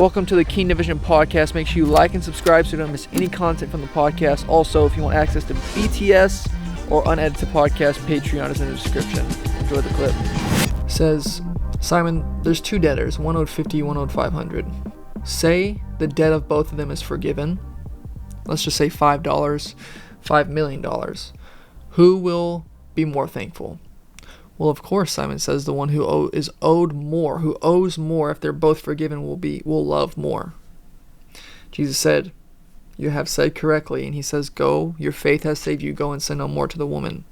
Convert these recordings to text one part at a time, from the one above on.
Welcome to the Kingdom Vision Podcast. Make sure you like and subscribe so you don't miss any content from the podcast. Also, if you want access to BTS or unedited podcast, Patreon is in the description. Enjoy the clip. It says, Simon, there's two debtors, one owed 50, one owed 500. Say the debt of both of them is forgiven. Let's just say $5, $5 million. Who will be more thankful? Well, of course, Simon says the one who is owed more, who owes more, if they're both forgiven, will love more. Jesus said, you have said correctly. And he says, go, your faith has saved you. Go and sin no more to the woman.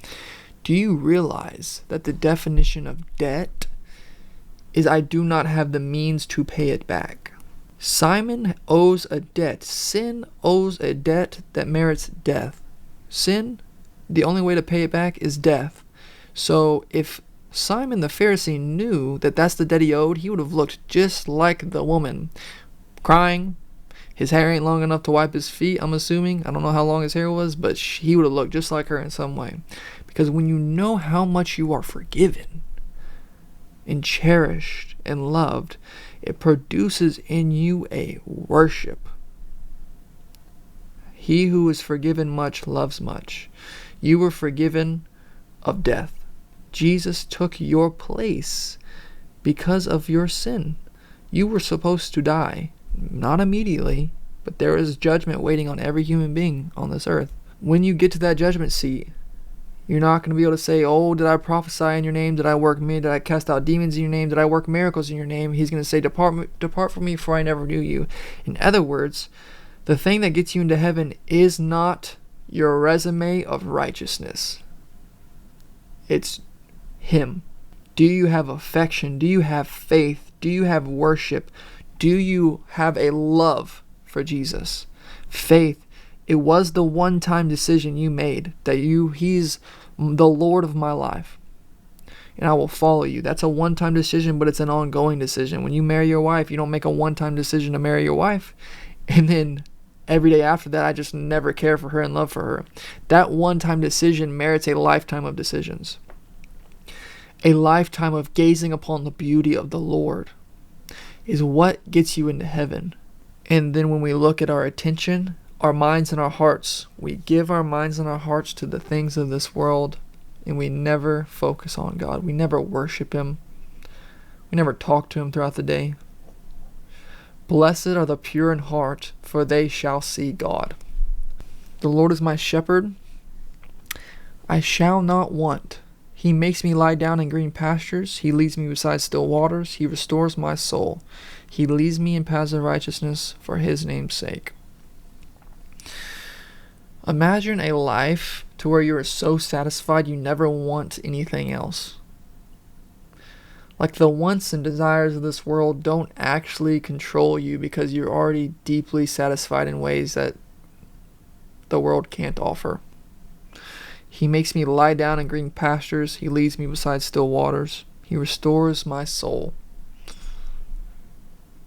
Do you realize that the definition of debt is I do not have the means to pay it back? Simon owes a debt. Sin owes a debt that merits death. Sin, the only way to pay it back is death. So if Simon the Pharisee knew that that's the debt he owed, he would have looked just like the woman, crying. His hair ain't long enough to wipe his feet, I'm assuming. I don't know how long his hair was, but he would have looked just like her in some way. Because when you know how much you are forgiven and cherished and loved, it produces in you a worship. He who is forgiven much loves much. You were forgiven of death. Jesus took your place because of your sin. You were supposed to die, not immediately, but there is judgment waiting on every human being on this earth. When you get to that judgment seat, you're not going to be able to say, oh, did I prophesy in your name? Did I work me? Did I cast out demons in your name? Did I work miracles in your name? He's going to say, depart from me, for I never knew you. In other words, the thing that gets you into heaven is not your resume of righteousness. It's Him. Do you have affection? Do you have faith? Do you have worship? Do you have a love for Jesus? Faith. It was the one-time decision you made that He's the Lord of my life, and I will follow you. That's a one-time decision, but it's an ongoing decision. When you marry your wife, you don't make a one-time decision to marry your wife, and then every day after that, I just never care for her and love for her. That one-time decision merits a lifetime of decisions. A lifetime of gazing upon the beauty of the Lord is what gets you into heaven. And then when we look at our attention, our minds and our hearts, we give our minds and our hearts to the things of this world, and we never focus on God. We never worship Him. We never talk to Him throughout the day. Blessed are the pure in heart, for they shall see God. The Lord is my shepherd. I shall not want. He makes me lie down in green pastures. He leads me beside still waters. He restores my soul. He leads me in paths of righteousness for His name's sake. Imagine a life to where you are so satisfied you never want anything else. Like the wants and desires of this world don't actually control you because you're already deeply satisfied in ways that the world can't offer. He makes me lie down in green pastures. He leads me beside still waters. He restores my soul.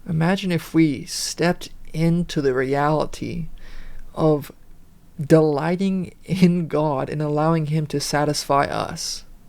Imagine if we stepped into the reality of delighting in God and allowing Him to satisfy us.